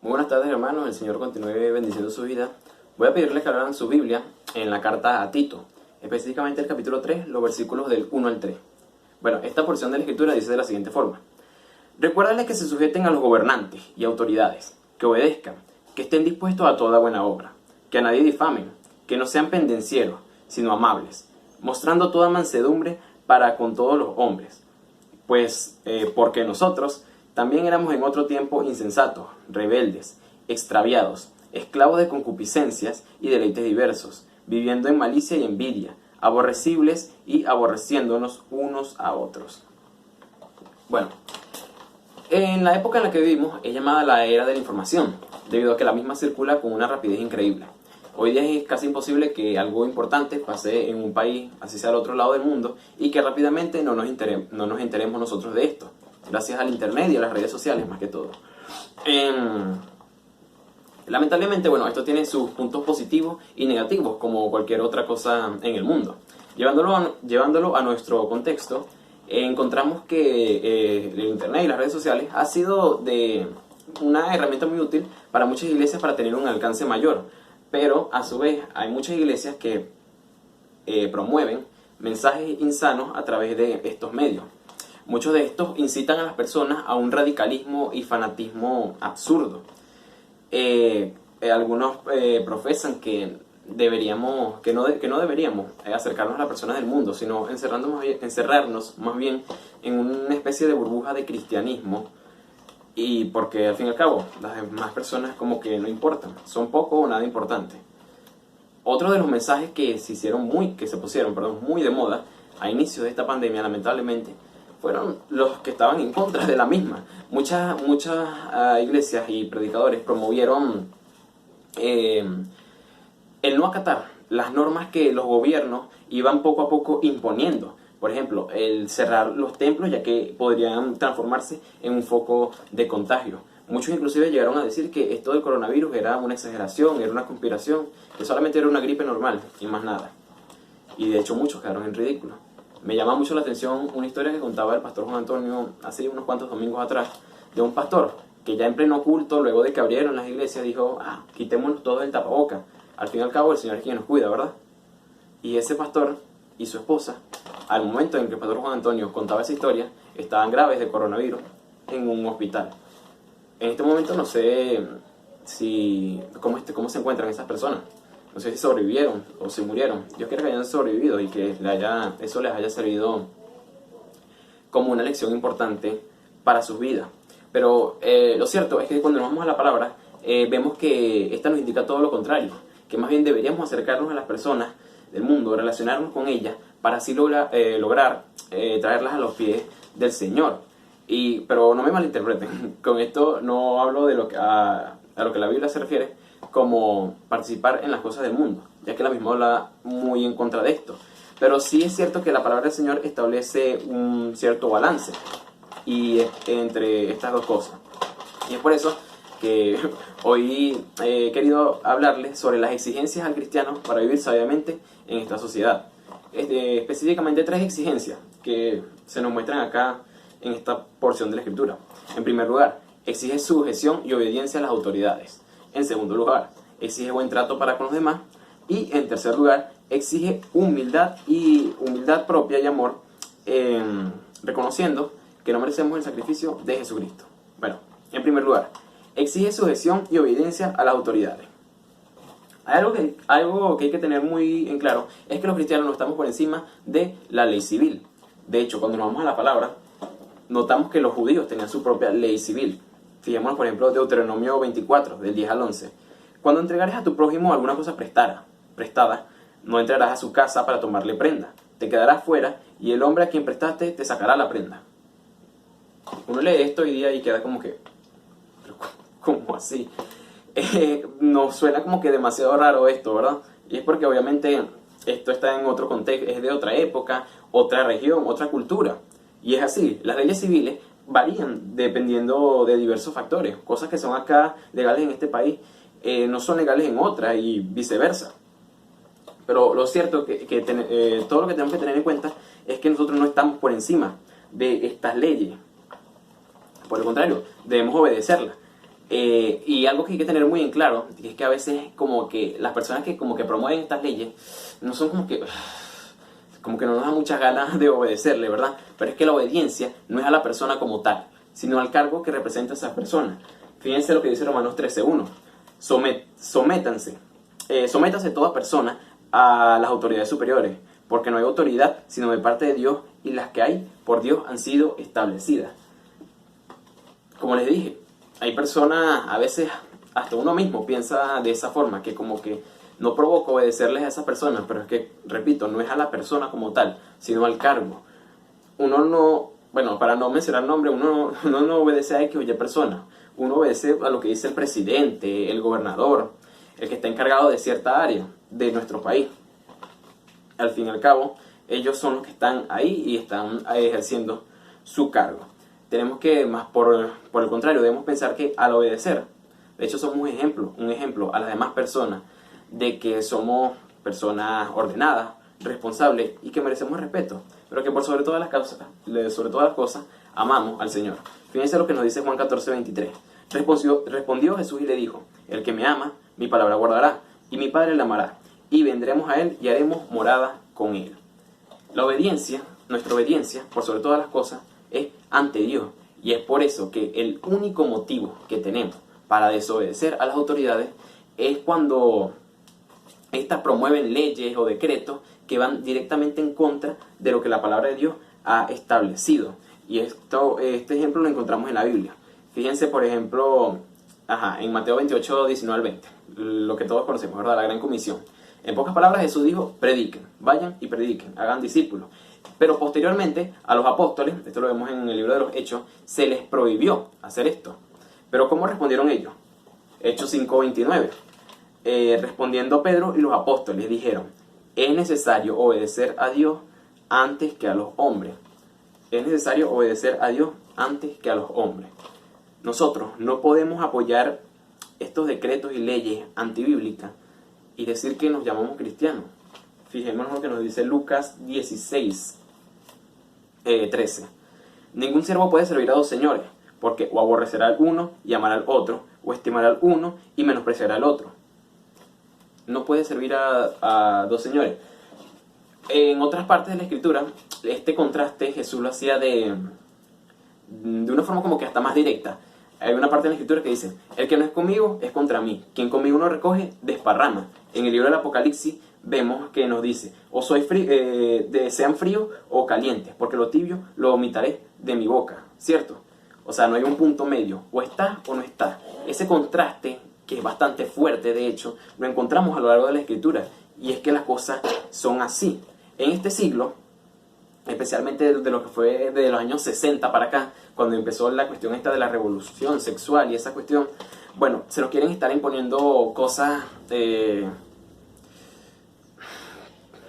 Muy buenas tardes, hermanos, el Señor continúe bendiciendo su vida. Voy a pedirles que abran su Biblia en la carta a Tito, específicamente el capítulo 3, los versículos del 1 al 3. Bueno, esta porción de la Escritura dice de la siguiente forma: recuérdales que se sujeten a los gobernantes y autoridades, que obedezcan, que estén dispuestos a toda buena obra, que a nadie difamen, que no sean pendencieros, sino amables, mostrando toda mansedumbre para con todos los hombres. Pues, porque nosotros también éramos en otro tiempo insensatos, rebeldes, extraviados, esclavos de concupiscencias y deleites diversos, viviendo en malicia y envidia, aborrecibles y aborreciéndonos unos a otros. Bueno, en la época en la que vivimos es llamada la era de la información, debido a que la misma circula con una rapidez increíble. Hoy día es casi imposible que algo importante pase en un país, así sea al otro lado del mundo, y que rápidamente no nos enteremos nosotros de esto, gracias al internet y a las redes sociales más que todo. Lamentablemente, bueno, esto tiene sus puntos positivos y negativos, como cualquier otra cosa en el mundo. Llevándolo a nuestro contexto, encontramos que el internet y las redes sociales ha sido de una herramienta muy útil para muchas iglesias para tener un alcance mayor. Pero a su vez hay muchas iglesias que promueven mensajes insanos a través de estos medios. Muchos de estos incitan a las personas a un radicalismo y fanatismo absurdo. Algunos profesan que no deberíamos acercarnos a las personas del mundo, sino encerrarnos más bien en una especie de burbuja de cristianismo. Y porque al fin y al cabo las demás personas como que no importan, son poco o nada importante. Otro de los mensajes que se pusieron muy de moda a inicios de esta pandemia, lamentablemente, fueron los que estaban en contra de la misma. Muchas iglesias y predicadores promovieron el no acatar las normas que los gobiernos iban poco a poco imponiendo. Por ejemplo, el cerrar los templos, ya que podrían transformarse en un foco de contagio. Muchos inclusive llegaron a decir que esto del coronavirus era una exageración, era una conspiración, que solamente era una gripe normal y más nada. Y de hecho muchos quedaron en ridículo. Me llama mucho la atención una historia que contaba el pastor Juan Antonio hace unos cuantos domingos atrás, de un pastor que ya en pleno culto, luego de que abrieron las iglesias, dijo: quitémonos todo el tapaboca. Al fin y al cabo el Señor es quien nos cuida, ¿verdad? Y ese pastor y su esposa, al momento en que el pastor Juan Antonio contaba esa historia, estaban graves de coronavirus en un hospital. En este momento no sé cómo se encuentran esas personas. No sé si sobrevivieron o se murieron. Dios quiera que hayan sobrevivido y que eso les haya servido como una lección importante para sus vidas. Pero lo cierto es que cuando nos vamos a la palabra, vemos que esta nos indica todo lo contrario, que más bien deberíamos acercarnos a las personas del mundo, relacionarnos con ellas, para así lograr traerlas a los pies del Señor. Pero no me malinterpreten, con esto no hablo de a lo que la Biblia se refiere como participar en las cosas del mundo, ya que la misma habla muy en contra de esto. Pero sí es cierto que la palabra del Señor establece un cierto balance entre estas dos cosas. Y es por eso que hoy he querido hablarles sobre las exigencias al cristiano para vivir sabiamente en esta sociedad. Específicamente 3 exigencias que se nos muestran acá en esta porción de la Escritura. En primer lugar, exige sujeción y obediencia a las autoridades. En segundo lugar, exige buen trato para con los demás. Y en tercer lugar, exige humildad propia y amor, reconociendo que no merecemos el sacrificio de Jesucristo. Bueno, en primer lugar, exige sujeción y obediencia a las autoridades. Algo que hay que tener muy en claro es que los cristianos no estamos por encima de la ley civil. De hecho, cuando nos vamos a la palabra, notamos que los judíos tenían su propia ley civil. Fijémonos, por ejemplo, Deuteronomio 24, del 10 al 11. Cuando entregares a tu prójimo alguna cosa prestada, no entrarás a su casa para tomarle prenda. Te quedarás fuera y el hombre a quien prestaste te sacará la prenda. Uno lee esto hoy día y queda como que, ¿pero cómo así? Nos suena como que demasiado raro esto, ¿verdad? Y es porque obviamente esto está en otro contexto, es de otra época, otra región, otra cultura. Y es así, las leyes civiles varían dependiendo de diversos factores. Cosas que son acá legales en este país no son legales en otra y viceversa. Pero lo cierto es que todo lo que tenemos que tener en cuenta es que nosotros no estamos por encima de estas leyes. Por el contrario, debemos obedecerlas. Y algo que hay que tener muy en claro es que a veces como que las personas que como que promueven estas leyes no son como que no nos da muchas ganas de obedecerle, ¿verdad? Pero es que la obediencia no es a la persona como tal, sino al cargo que representa a esa persona. Fíjense lo que dice Romanos 13:1. Sométase toda persona a las autoridades superiores, porque no hay autoridad sino de parte de Dios, y las que hay por Dios han sido establecidas. Como les dije, hay personas, a veces hasta uno mismo piensa de esa forma, que como que no provoca obedecerles a esa persona, pero es que, repito, no es a la persona como tal, sino al cargo. Uno no, bueno, para no mencionar nombre, uno no obedece a X o Y persona. Uno obedece a lo que dice el presidente, el gobernador, el que está encargado de cierta área de nuestro país. Al fin y al cabo, ellos son los que están ahí y están ejerciendo su cargo. Tenemos que, más por el contrario, debemos pensar que al obedecer, de hecho somos un ejemplo a las demás personas de que somos personas ordenadas, responsables y que merecemos respeto, pero que por sobre todas las cosas amamos al Señor. Fíjense lo que nos dice Juan 14:23. Respondió Jesús y le dijo: el que me ama, mi palabra guardará, y mi Padre le amará, y vendremos a él y haremos morada con él. La obediencia, nuestra obediencia, por sobre todas las cosas, es ante Dios. Y es por eso que el único motivo que tenemos para desobedecer a las autoridades es cuando estas promueven leyes o decretos que van directamente en contra de lo que la palabra de Dios ha establecido. Y este ejemplo lo encontramos en la Biblia. Fíjense, por ejemplo, en Mateo 28:19-20, lo que todos conocemos, ¿verdad? La gran comisión. En pocas palabras, Jesús dijo: prediquen, vayan y prediquen, hagan discípulos. Pero posteriormente a los apóstoles, esto lo vemos en el libro de los Hechos, se les prohibió hacer esto. Pero ¿cómo respondieron ellos? Hechos 5:29. Respondiendo Pedro y los apóstoles dijeron: es necesario obedecer a Dios antes que a los hombres. Es necesario obedecer a Dios antes que a los hombres. Nosotros no podemos apoyar estos decretos y leyes antibíblicas y decir que nos llamamos cristianos. Fijémonos lo que nos dice Lucas 16:13. Ningún siervo puede servir a dos señores, porque o aborrecerá al uno y amará al otro, o estimará al uno y menospreciará al otro. No puede servir a dos señores. En otras partes de la Escritura, este contraste Jesús lo hacía de una forma como que hasta más directa. Hay una parte de la Escritura que dice: el que no es conmigo es contra mí, quien conmigo no recoge, desparrama. En el libro del Apocalipsis vemos que nos dice: o sean fríos o calientes, porque lo tibio lo vomitaré de mi boca, ¿cierto? O sea, no hay un punto medio, o está o no está. Ese contraste, que es bastante fuerte, de hecho, lo encontramos a lo largo de la Escritura, y es que las cosas son así. En este siglo, especialmente de lo que fue de los años 60 para acá, cuando empezó la cuestión esta de la revolución sexual y esa cuestión, bueno, se nos quieren estar imponiendo cosas,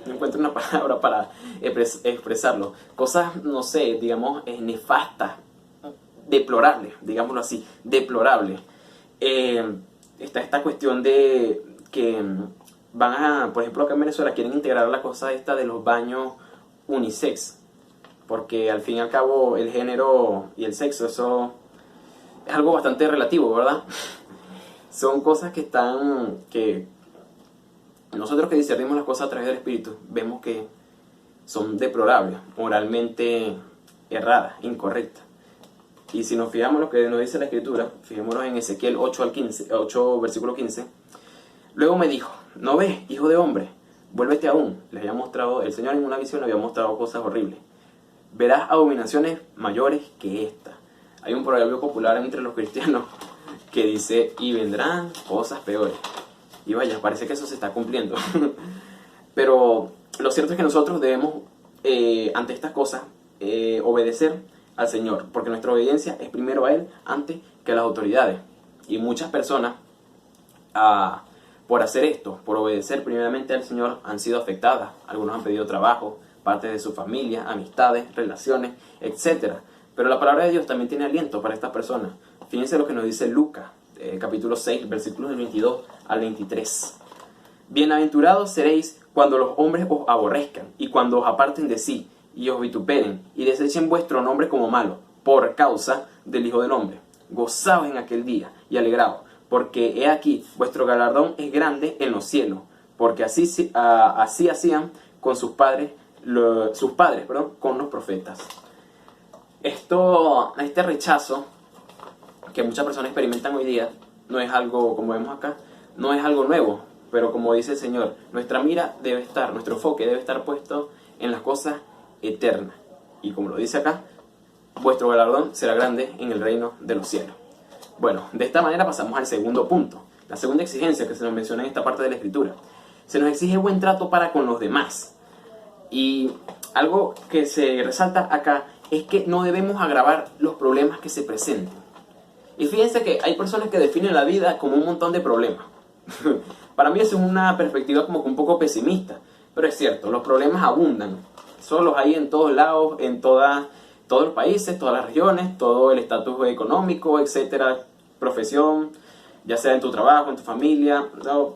no encuentro una palabra para expresarlo, cosas, no sé, digamos, nefastas, deplorables, digámoslo así, deplorables. Está esta cuestión de que por ejemplo, acá en Venezuela quieren integrar la cosa esta de los baños unisex, porque al fin y al cabo el género y el sexo, eso es algo bastante relativo, ¿verdad? Son cosas que nosotros que discernimos las cosas a través del Espíritu, vemos que son deplorables, moralmente erradas, incorrectas. Y si nos fijamos en lo que nos dice la Escritura, fijémonos en Ezequiel 8 versículo 15. Luego me dijo: ¿no ves, hijo de hombre? Vuélvete aún. Les había mostrado, el Señor en una visión le había mostrado cosas horribles. Verás abominaciones mayores que esta. Hay un proverbio popular entre los cristianos que dice: y vendrán cosas peores. Y vaya, parece que eso se está cumpliendo. Pero lo cierto es que nosotros debemos, ante estas cosas, obedecer al Señor, porque nuestra obediencia es primero a Él antes que a las autoridades. Y muchas personas, por hacer esto, por obedecer primeramente al Señor, han sido afectadas. Algunos han perdido trabajo, parte de su familia, amistades, relaciones, etc. Pero la palabra de Dios también tiene aliento para estas personas. Fíjense lo que nos dice Lucas, capítulo 6, versículos del 22 al 23. Bienaventurados seréis cuando los hombres os aborrezcan, y cuando os aparten de sí, y os vituperen, y desechen vuestro nombre como malo, por causa del Hijo del Hombre. gozaos en aquel día y alegraos, porque he aquí, vuestro galardón es grande en los cielos, porque así hacían con sus padres, con los profetas. Este rechazo que muchas personas experimentan hoy día no es algo, como vemos acá, no es algo nuevo, pero como dice el Señor, nuestro enfoque debe estar puesto en las cosas eternas. Y como lo dice acá, vuestro galardón será grande en el reino de los cielos. Bueno, de esta manera pasamos al segundo punto, la segunda exigencia que se nos menciona en esta parte de la Escritura. Se nos exige buen trato para con los demás. Y algo que se resalta acá es que no debemos agravar los problemas que se presenten. Y fíjense que hay personas que definen la vida como un montón de problemas. Para mí eso es una perspectiva como que un poco pesimista, pero es cierto, los problemas abundan. Solo los hay en todos lados, en todos los países, todas las regiones, todo el estatus económico, etcétera, profesión, ya sea en tu trabajo, en tu familia. No,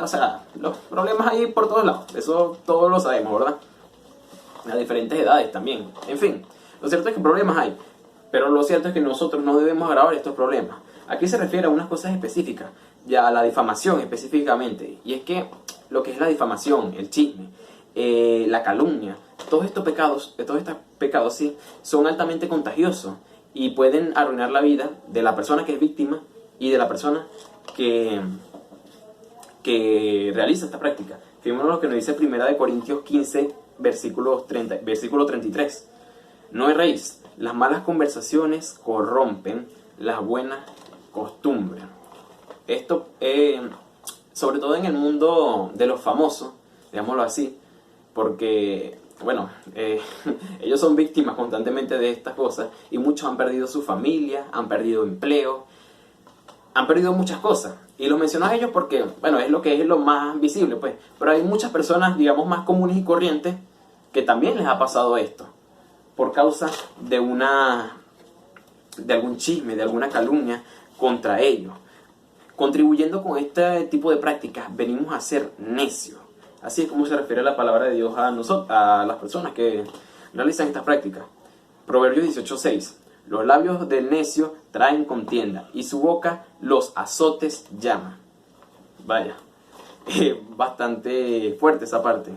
o sea, los problemas hay por todos lados, eso todos lo sabemos, ¿verdad? A diferentes edades también. En fin, lo cierto es que problemas hay, pero lo cierto es que nosotros no debemos agravar estos problemas. Aquí se refiere a unas cosas específicas, ya a la difamación específicamente, y es que lo que es la difamación, el chisme, la calumnia, todos estos pecados sí, son altamente contagiosos y pueden arruinar la vida de la persona que es víctima y de la persona que realiza esta práctica. Fijémonos lo que nos dice 1 Corintios 15, versículo 33. No erréis, las malas conversaciones corrompen las buenas costumbres. Esto, sobre todo en el mundo de los famosos, digámoslo así, porque, bueno, ellos son víctimas constantemente de estas cosas y muchos han perdido su familia, han perdido empleo, han perdido muchas cosas. Y lo menciono a ellos porque, bueno, es lo más visible, pues. Pero hay muchas personas, digamos, más comunes y corrientes que también les ha pasado esto por causa de algún chisme, de alguna calumnia contra ellos. Contribuyendo con este tipo de prácticas, venimos a ser necios. Así es como se refiere la palabra de Dios a las personas que realizan estas prácticas. Proverbios 18:6. Los labios del necio traen contienda y su boca los azotes llama. Vaya, bastante fuerte esa parte.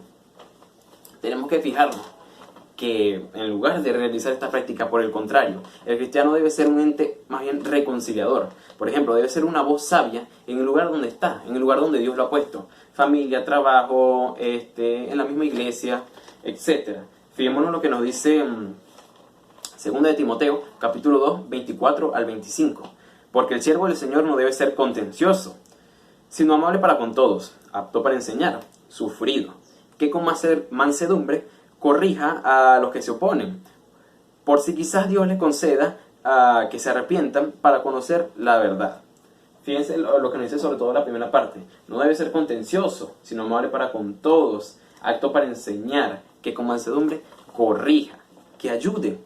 Tenemos que fijarnos que en lugar de realizar esta práctica, por el contrario, el cristiano debe ser un ente más bien reconciliador. Por ejemplo, debe ser una voz sabia en el lugar donde está, en el lugar donde Dios lo ha puesto. Familia, trabajo, en la misma iglesia, etc. Fijémonos lo que nos dice 2 de Timoteo, capítulo 2, 24 al 25. Porque el siervo del Señor no debe ser contencioso, sino amable para con todos, apto para enseñar, sufrido, que con mansedumbre corrija a los que se oponen, por si quizás Dios les conceda que se arrepientan para conocer la verdad. Fíjense lo que nos dice sobre todo la primera parte. No debe ser contencioso, sino amable para con todos, apto para enseñar, que con mansedumbre corrija, que ayude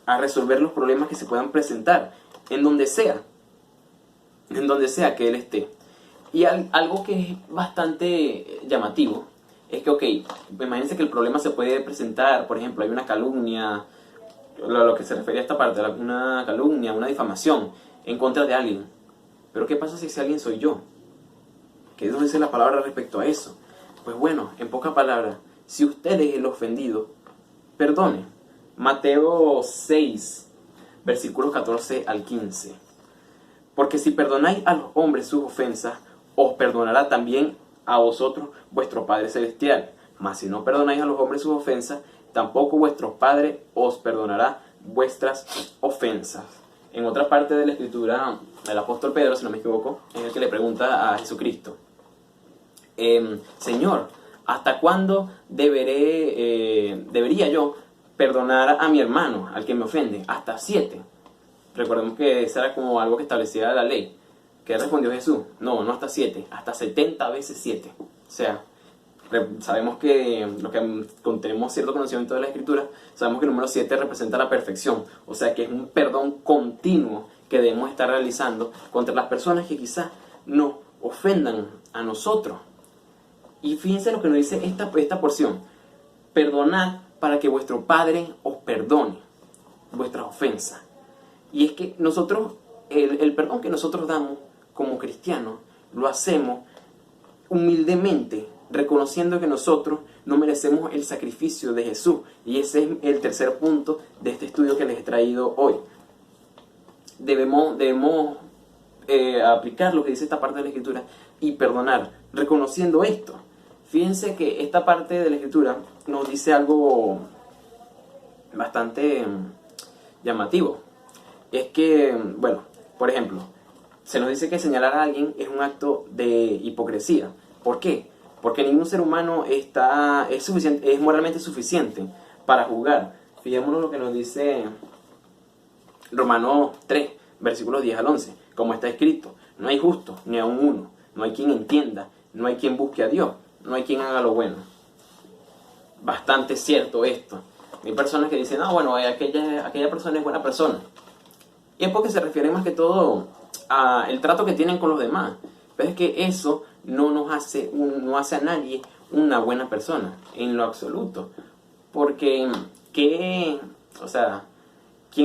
a resolver los problemas que se puedan presentar, en donde sea que él esté. Y algo que es bastante llamativo es que, ok, imagínense que el problema se puede presentar, por ejemplo, hay una calumnia, lo que se refiere a esta parte, una calumnia, una difamación en contra de alguien. Pero ¿qué pasa si ese alguien soy yo? ¿Qué nos dice la palabra respecto a eso? Pues bueno, en pocas palabras, si usted es el ofendido, perdone. Mateo 6, versículos 14 al 15. Porque si perdonáis a los hombres sus ofensas, os perdonará también a vosotros vuestro Padre Celestial. Mas si no perdonáis a los hombres sus ofensas, tampoco vuestro Padre os perdonará vuestras ofensas. En otra parte de la Escritura, el apóstol Pedro, si no me equivoco, es el que le pregunta a Jesucristo: Señor, ¿hasta cuándo debería yo perdonar a mi hermano, al que me ofende? Hasta 7. Recordemos que eso era como algo que establecía la ley. ¿Qué respondió Jesús? No hasta 7, hasta 70 veces 7. O sea, sabemos que los que tenemos cierto conocimiento de la Escritura, sabemos que el número 7 representa la perfección. O sea, que es un perdón continuo que debemos estar realizando contra las personas que quizás nos ofendan a nosotros. Y fíjense lo que nos dice esta porción: perdonad para que vuestro Padre os perdone vuestras ofensas. Y es que nosotros, el perdón que nosotros damos como cristianos, lo hacemos humildemente, reconociendo que nosotros no merecemos el sacrificio de Jesús. Y ese es el tercer punto de este estudio que les he traído hoy. Debemos aplicar lo que dice esta parte de la Escritura y perdonar, reconociendo esto. Fíjense que esta parte de la Escritura nos dice algo bastante llamativo. Es que, bueno, por ejemplo, se nos dice que señalar a alguien es un acto de hipocresía. ¿Por qué? Porque ningún ser humano es moralmente suficiente para juzgar. Fijémonos lo que nos dice Romanos 3, versículos 10 al 11. Como está escrito, no hay justo ni aun uno, no hay quien entienda, no hay quien busque a Dios, no hay quien haga lo bueno. Bastante cierto esto. Hay personas que dicen, no, bueno, aquella persona es buena persona. Y es porque se refiere más que todo al trato que tienen con los demás. Pero es que eso no hace a nadie una buena persona, en lo absoluto. Porque, ¿quién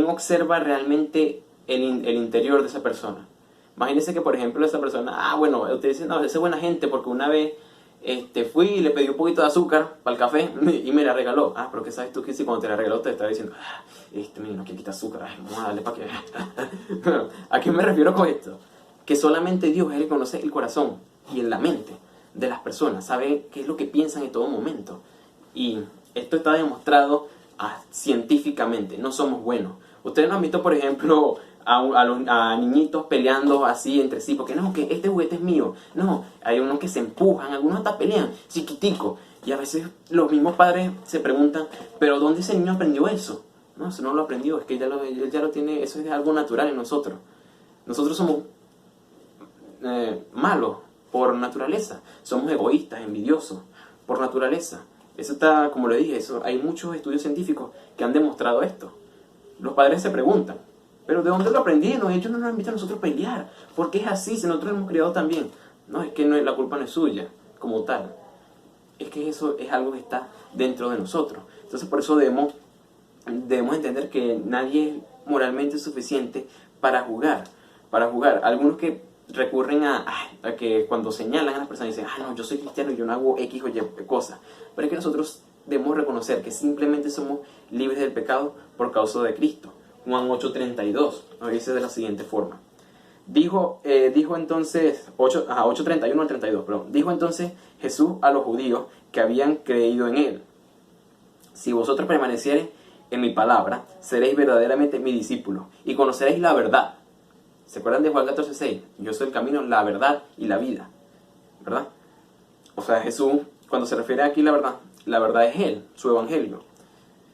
observa realmente el interior de esa persona? Imagínense que, por ejemplo, esa persona, usted dice, no, esa es buena gente porque una vez fui y le pedí un poquito de azúcar para el café y me la regaló. Pero ¿qué sabes tú que si cuando te la regaló te estaba diciendo, mira, no quiere quitar azúcar, vamos a darle para que... ¿A qué me refiero con esto? Que solamente Dios es el que conoce el corazón y en la mente de las personas, sabe qué es lo que piensan en todo momento. Y esto está demostrado científicamente, no somos buenos. Ustedes no han visto, por ejemplo, a niñitos peleando así entre sí, porque no, que este juguete es mío. No, hay unos que se empujan, algunos hasta pelean, chiquitico. Y a veces los mismos padres se preguntan, ¿pero dónde ese niño aprendió eso? No, eso no lo aprendió, es que él ya lo tiene, eso es algo natural en nosotros. Nosotros somos malos por naturaleza, somos egoístas, envidiosos por naturaleza. Eso está, como le dije, hay muchos estudios científicos que han demostrado esto. Los padres se preguntan, ¿pero de dónde lo aprendieron? Ellos no nos invitan a nosotros a pelear. ¿Por qué es así? Si nosotros lo hemos criado también. No, es que la culpa no es suya, como tal. Es que eso es algo que está dentro de nosotros. Entonces, por eso debemos entender que nadie es moralmente suficiente para juzgar. Algunos que recurren a que cuando señalan a las personas dicen, no, yo soy cristiano y yo no hago X o Y cosas. Pero es que nosotros debemos reconocer que simplemente somos libres del pecado por causa de Cristo. Juan 8:32 nos dice de la siguiente forma. Dijo entonces, 8:31 al 32, perdón. Dijo entonces Jesús a los judíos que habían creído en él: si vosotros permaneciereis en mi palabra, seréis verdaderamente mis discípulos y conoceréis la verdad. ¿Se acuerdan de Juan 14:6? Yo soy el camino, la verdad y la vida, ¿verdad? O sea, Jesús, cuando se refiere aquí a la verdad es Él, su evangelio.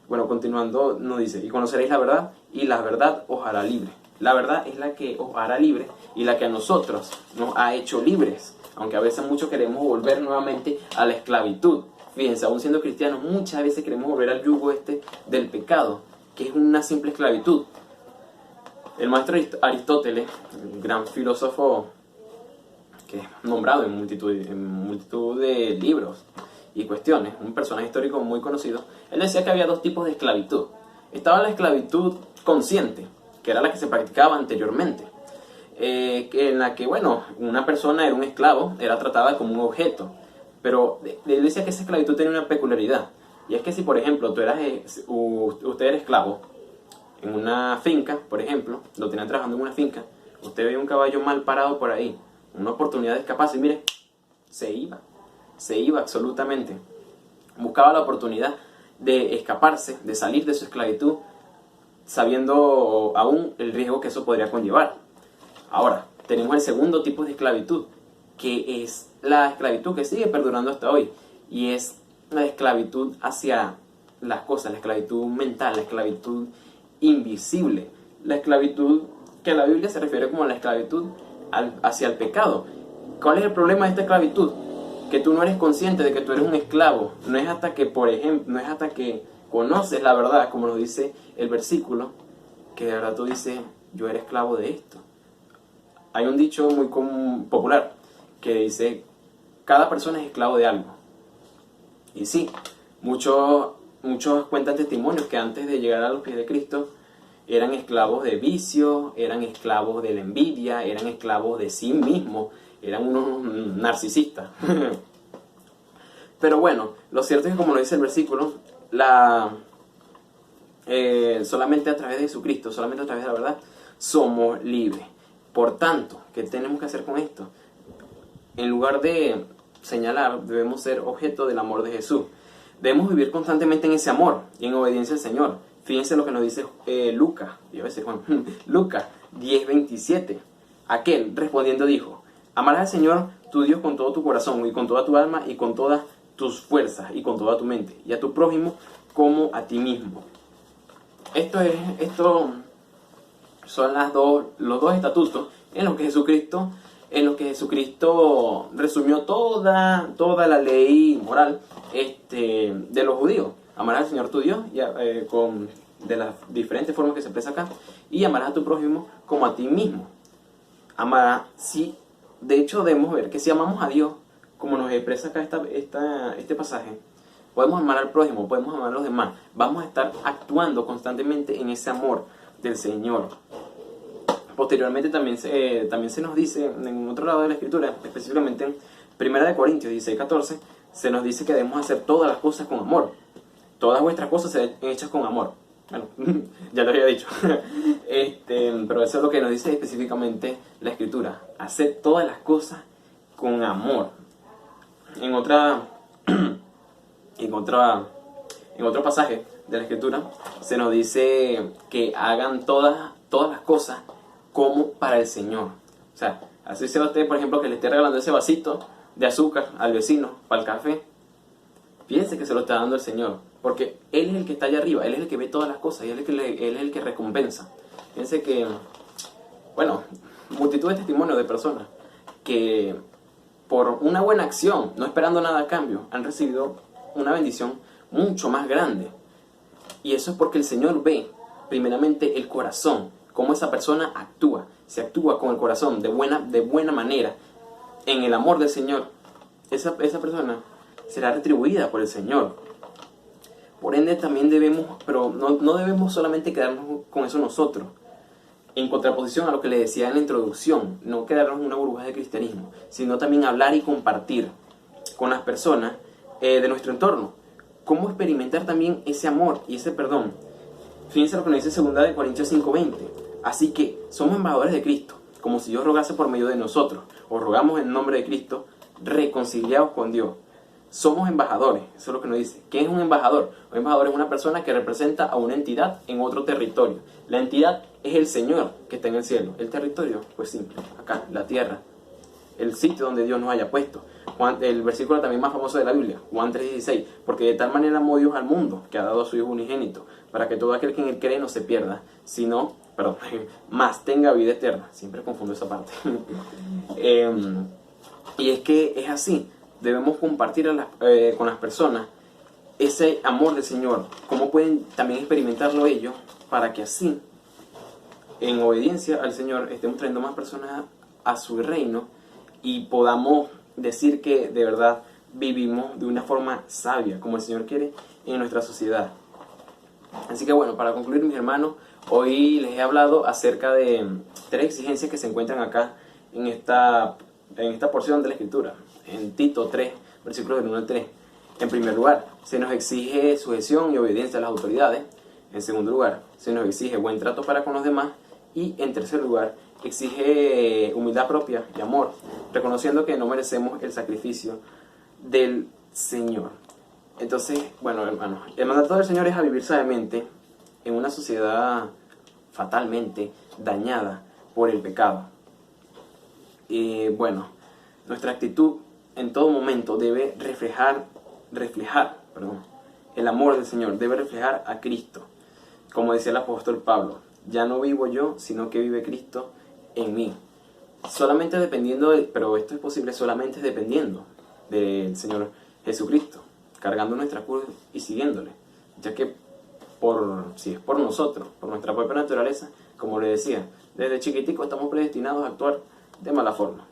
Bueno, continuando, nos dice, y conoceréis la verdad, y la verdad os hará libre. La verdad es la que os hará libre y la que a nosotros nos ha hecho libres. Aunque a veces muchos queremos volver nuevamente a la esclavitud. Fíjense, aún siendo cristianos, muchas veces queremos volver al yugo del pecado, que es una simple esclavitud. El maestro Aristóteles, un gran filósofo que es nombrado en multitud de libros y cuestiones, un personaje histórico muy conocido, él decía que había dos tipos de esclavitud. Estaba la esclavitud consciente, que era la que se practicaba anteriormente, en la que, una persona era un esclavo, era tratada como un objeto, pero él decía que esa esclavitud tenía una peculiaridad, y es que si, por ejemplo, usted era esclavo en una finca, por ejemplo, lo tenían trabajando en una finca, usted ve un caballo mal parado por ahí, una oportunidad de escaparse, y mire, se iba absolutamente, buscaba la oportunidad de escaparse, de salir de su esclavitud, sabiendo aún el riesgo que eso podría conllevar. Ahora, tenemos el segundo tipo de esclavitud, que es la esclavitud que sigue perdurando hasta hoy, y es la esclavitud hacia las cosas, la esclavitud mental, la esclavitud invisible, la esclavitud que la Biblia se refiere como la esclavitud hacia el pecado. ¿Cuál es el problema de esta esclavitud? Que tú no eres consciente de que tú eres un esclavo. No es hasta que, por ejemplo, no es hasta que conoces la verdad, como nos dice el versículo, que de verdad tú dices, yo era esclavo de esto. Hay un dicho muy popular que dice, cada persona es esclavo de algo. Y sí, muchos cuentan testimonios que antes de llegar a los pies de Cristo eran esclavos de vicio, eran esclavos de la envidia, eran esclavos de sí mismos, eran unos narcisistas. Pero bueno, lo cierto es que, como lo dice el versículo, solamente a través de Jesucristo, solamente a través de la verdad, somos libres. Por tanto, ¿qué tenemos que hacer con esto? En lugar de señalar, debemos ser objeto del amor de Jesús. Debemos vivir constantemente en ese amor y en obediencia al Señor. Fíjense lo que nos dice Lucas, Lucas 10:27. Aquel, respondiendo, dijo: amarás al Señor tu Dios con todo tu corazón y con toda tu alma y con todas tus fuerzas y con toda tu mente, y a tu prójimo como a ti mismo. Esto son los dos estatutos en los que Jesucristo resumió toda la ley moral de los judíos. Amarás al Señor tu Dios de las diferentes formas que se expresa acá, y amarás a tu prójimo como a ti mismo. Sí, de hecho debemos ver que si amamos a Dios, como nos expresa acá este pasaje, podemos amar al prójimo, podemos amar a los demás. Vamos a estar actuando constantemente en ese amor del Señor. Posteriormente también se nos dice, en otro lado de la Escritura, específicamente en 1 Corintios 16:14, se nos dice que debemos hacer todas las cosas con amor. Todas vuestras cosas sean hechas con amor. Bueno, ya lo había dicho. Pero eso es lo que nos dice específicamente la Escritura. Hacer todas las cosas con amor. En otro pasaje de la Escritura se nos dice que hagan todas las cosas como para el Señor. O sea, así sea usted, por ejemplo, que le esté regalando ese vasito de azúcar al vecino para el café. Piense que se lo está dando el Señor, porque Él es el que está allá arriba, Él es el que ve todas las cosas y Él es el que recompensa. Piense que, bueno, multitud de testimonios de personas que por una buena acción, no esperando nada a cambio, han recibido una bendición mucho más grande. Y eso es porque el Señor ve primeramente el corazón, cómo esa persona actúa. Si actúa con el corazón de buena manera, en el amor del Señor, esa persona será retribuida por el Señor. Por ende también debemos, pero no debemos solamente quedarnos con eso nosotros. En contraposición a lo que le decía en la introducción, no quedarnos en una burbuja de cristianismo, sino también hablar y compartir con las personas de nuestro entorno. Cómo experimentar también ese amor y ese perdón. Fíjense lo que nos dice 2 Corintios 5:20. Así que somos embajadores de Cristo, como si Dios rogase por medio de nosotros. Os rogamos en nombre de Cristo, reconciliados con Dios. Somos embajadores, eso es lo que nos dice. ¿Qué es un embajador? Un embajador es una persona que representa a una entidad en otro territorio. La entidad es el Señor que está en el cielo. El territorio, pues simple, acá, la tierra. El sitio donde Dios nos haya puesto. El versículo también más famoso de la Biblia, Juan 3:16. Porque de tal manera amó Dios al mundo, que ha dado a su Hijo unigénito, para que todo aquel que en él cree no se pierda, más tenga vida eterna. Siempre confundo esa parte. Y es que es así. Debemos compartir con las personas ese amor del Señor. Cómo pueden también experimentarlo ellos, para que así, en obediencia al Señor, estemos trayendo más personas a su reino y podamos decir que de verdad vivimos de una forma sabia, como el Señor quiere, en nuestra sociedad. Así que bueno, para concluir, mis hermanos, hoy les he hablado acerca de 3 exigencias que se encuentran acá en esta porción de la Escritura, en Tito 3, versículos del 1 al 3. En primer lugar, se nos exige sujeción y obediencia a las autoridades. En segundo lugar, se nos exige buen trato para con los demás. Y en tercer lugar, exige humildad propia y amor, reconociendo que no merecemos el sacrificio del Señor. Entonces, bueno, hermanos, el mandato del Señor es a vivir sabiamente en una sociedad fatalmente dañada por el pecado. Y bueno, nuestra actitud en todo momento debe reflejar el amor del Señor, debe reflejar a Cristo. Como decía el apóstol Pablo, ya no vivo yo, sino que vive Cristo en mí. Solamente dependiendo, pero esto es posible solamente dependiendo del Señor Jesucristo, cargando nuestra cruz y siguiéndole, ya que si es por nosotros, por nuestra propia naturaleza, como le decía, desde chiquitico estamos predestinados a actuar de mala forma.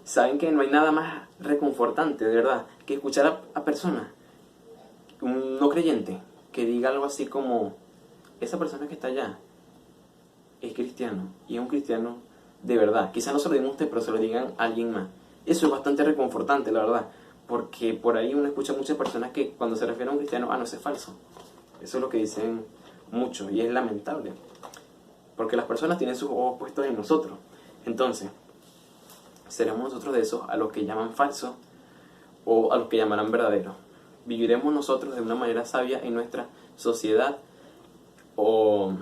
Saben que no hay nada más reconfortante, de verdad, que escuchar a personas, un no creyente, que diga algo así como: esa persona que está allá es cristiano y es un cristiano de verdad. Quizá no se lo digan a usted, pero se lo digan a alguien más. Eso es bastante reconfortante, la verdad, porque por ahí uno escucha muchas personas que cuando se refiere a un cristiano, no, ese es falso. Eso es lo que dicen muchos y es lamentable, porque las personas tienen sus ojos puestos en nosotros. Entonces, seremos nosotros de esos a los que llaman falsos o a los que llamarán verdaderos. ¿Viviremos nosotros de una manera sabia en nuestra sociedad o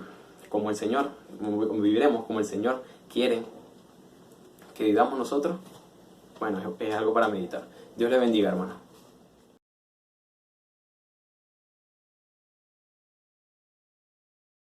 como el Señor, viviremos como el Señor quiere que vivamos nosotros? Bueno, es algo para meditar. Dios le bendiga, hermano.